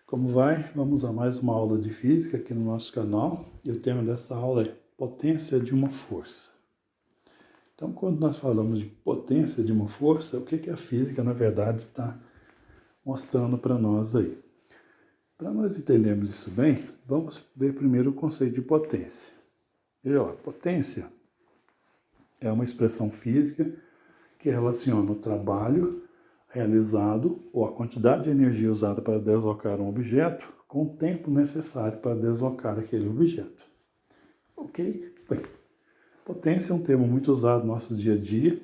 Como vai? Vamos a mais uma aula de física aqui no nosso canal. E o tema dessa aula é potência de uma força. Então, quando nós falamos de potência de uma força, o que a física, na verdade, está mostrando para nós aí? Para nós entendermos isso bem, vamos ver primeiro o conceito de potência. Veja lá, potência é uma expressão física que relaciona o trabalho realizado ou a quantidade de energia usada para deslocar um objeto com o tempo necessário para deslocar aquele objeto. Ok? Bem, potência é um termo muito usado no nosso dia a dia,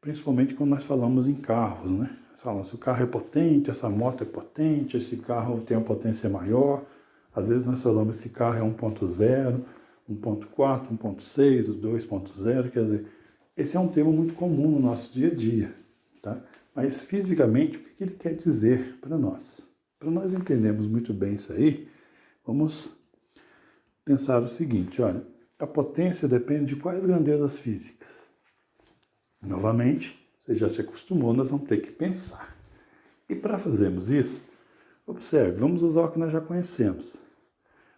principalmente quando nós falamos em carros, né? Falamos se o carro é potente, essa moto é potente, esse carro tem uma potência maior. Às vezes nós falamos esse carro é 1.0, 1.4, 1.6, 2.0, quer dizer, esse é um termo muito comum no nosso dia a dia, tá? Mas fisicamente, o que ele quer dizer para nós? Para nós entendermos muito bem isso aí, vamos pensar o seguinte, olha, a potência depende de quais grandezas físicas? Novamente, você já se acostumou, nós vamos ter que pensar. E para fazermos isso, observe, vamos usar o que nós já conhecemos.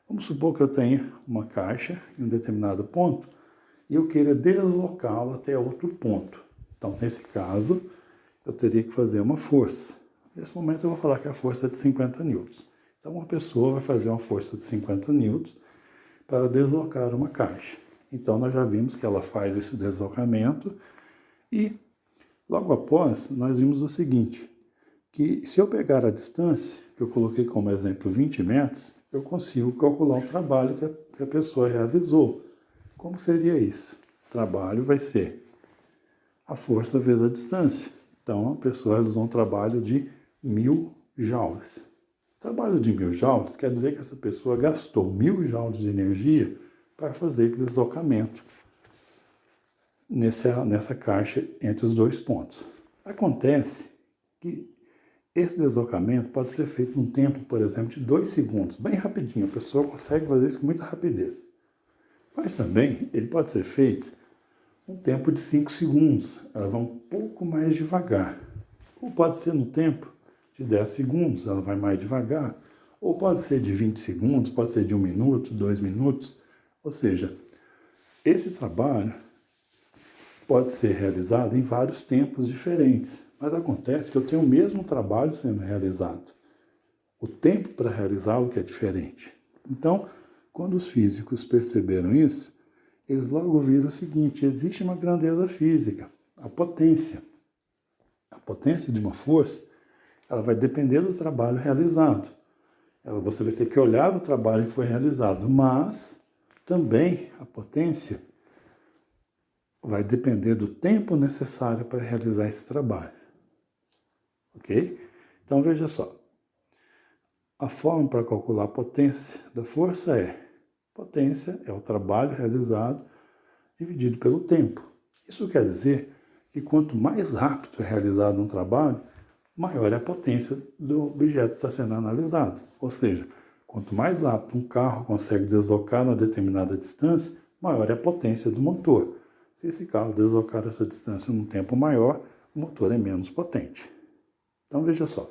Vamos supor que eu tenha uma caixa em um determinado ponto e eu queira deslocá-la até outro ponto. Então, nesse caso, eu teria que fazer uma força. Nesse momento eu vou falar que a força é de 50 newtons. Então, uma pessoa vai fazer uma força de 50 newtons para deslocar uma caixa. Então, nós já vimos que ela faz esse deslocamento e, logo após, nós vimos o seguinte, que se eu pegar a distância, que eu coloquei como exemplo 20 metros, eu consigo calcular o trabalho que a pessoa realizou. Como seria isso? O trabalho vai ser a força vezes a distância. Então, a pessoa realizou um trabalho de 1000 joules. O trabalho de 1000 joules quer dizer que essa pessoa gastou 1000 joules de energia para fazer deslocamento nessa caixa entre os dois pontos. Acontece que esse deslocamento pode ser feito num tempo, por exemplo, de 2 segundos, bem rapidinho. A pessoa consegue fazer isso com muita rapidez. Mas também ele pode ser feito um tempo de 5 segundos. Ela vai um pouco mais devagar. Ou pode ser no tempo de 10 segundos, ela vai mais devagar. Ou pode ser de 20 segundos, pode ser de 1 minuto, 2 minutos. Ou seja, esse trabalho pode ser realizado em vários tempos diferentes. Mas acontece que eu tenho o mesmo trabalho sendo realizado. O tempo para realizá-lo que é diferente. Então, quando os físicos perceberam isso, eles logo viram o seguinte, existe uma grandeza física, a potência. A potência de uma força, ela vai depender do trabalho realizado. Você vai ter que olhar o trabalho que foi realizado, mas também a potência vai depender do tempo necessário para realizar esse trabalho. Ok? Então, veja só. A forma para calcular a potência da força potência é o trabalho realizado dividido pelo tempo. Isso quer dizer que quanto mais rápido é realizado um trabalho, maior é a potência do objeto que está sendo analisado. Ou seja, quanto mais rápido um carro consegue deslocar uma determinada distância, maior é a potência do motor. Se esse carro deslocar essa distância num tempo maior, o motor é menos potente. Então veja só.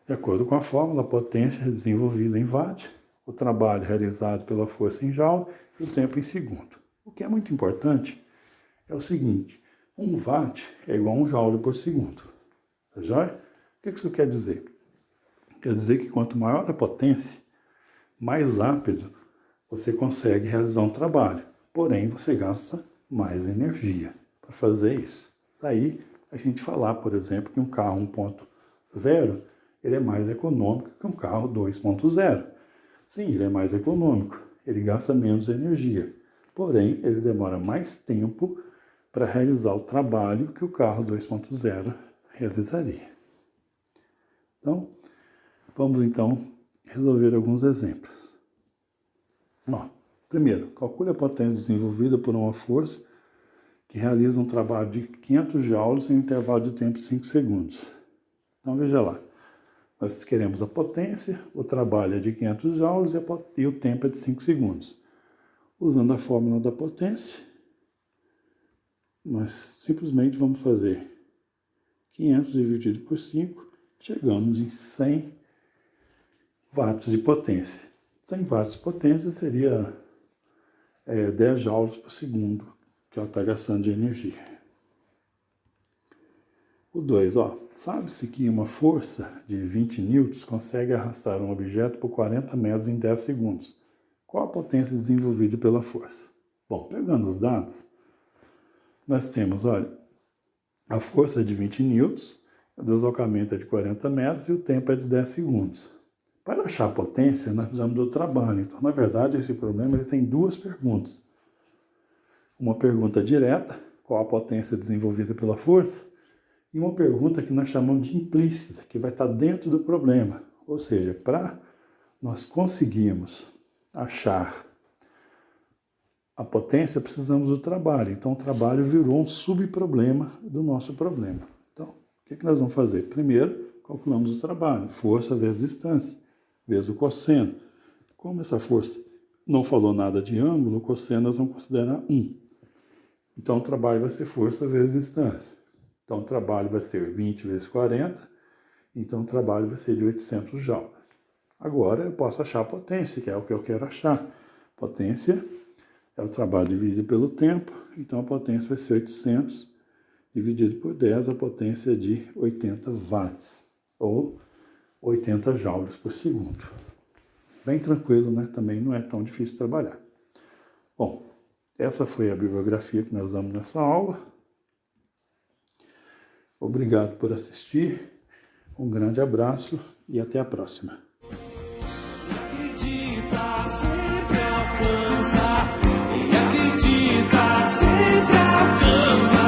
De acordo com a fórmula, a potência é desenvolvida em watt, o trabalho realizado pela força em joule e o tempo em segundo. O que é muito importante é o seguinte, 1 watt é igual a 1 joule por segundo. Tá joia? O que isso quer dizer? Quer dizer que quanto maior a potência, mais rápido você consegue realizar um trabalho. Porém, você gasta mais energia para fazer isso. Daí a gente falar, por exemplo, que um carro 1.0 ele é mais econômico que um carro 2.0. Sim, ele é mais econômico, ele gasta menos energia, porém ele demora mais tempo para realizar o trabalho que o carro 2.0 realizaria. Então, vamos então resolver alguns exemplos. Primeiro, calcule a potência desenvolvida por uma força que realiza um trabalho de 500 joules em um intervalo de tempo de 5 segundos. Então, veja lá. Nós queremos a potência, o trabalho é de 500 joules e o tempo é de 5 segundos. Usando a fórmula da potência, nós simplesmente vamos fazer 500 dividido por 5, chegamos em 100 watts de potência. 100 watts de potência seria 10 joules por segundo, que ela está gastando de energia. O 2, sabe-se que uma força de 20 newtons consegue arrastar um objeto por 40 metros em 10 segundos. Qual a potência desenvolvida pela força? Bom, pegando os dados, nós temos, a força é de 20 newtons, o deslocamento é de 40 metros e o tempo é de 10 segundos. Para achar a potência, nós precisamos do trabalho. Então, na verdade, esse problema ele tem duas perguntas. Uma pergunta direta, qual a potência desenvolvida pela força? E uma pergunta que nós chamamos de implícita, que vai estar dentro do problema. Ou seja, para nós conseguirmos achar a potência, precisamos do trabalho. Então, o trabalho virou um subproblema do nosso problema. Então, o que nós vamos fazer? Primeiro, calculamos o trabalho. Força vezes distância, vezes o cosseno. Como essa força não falou nada de ângulo, o cosseno nós vamos considerar 1. Então, o trabalho vai ser força vezes distância. Então, o trabalho vai ser 20 vezes 40, então o trabalho vai ser de 800 joules. Agora, eu posso achar a potência, que é o que eu quero achar. Potência é o trabalho dividido pelo tempo, então a potência vai ser 800 dividido por 10, a potência é de 80 watts, ou 80 joules por segundo. Bem tranquilo, né? Também não é tão difícil trabalhar. Bom, essa foi a bibliografia que nós usamos nessa aula. Obrigado por assistir, um grande abraço e até a próxima. Acredita, sempre alcança. Quem acredita, sempre alcança.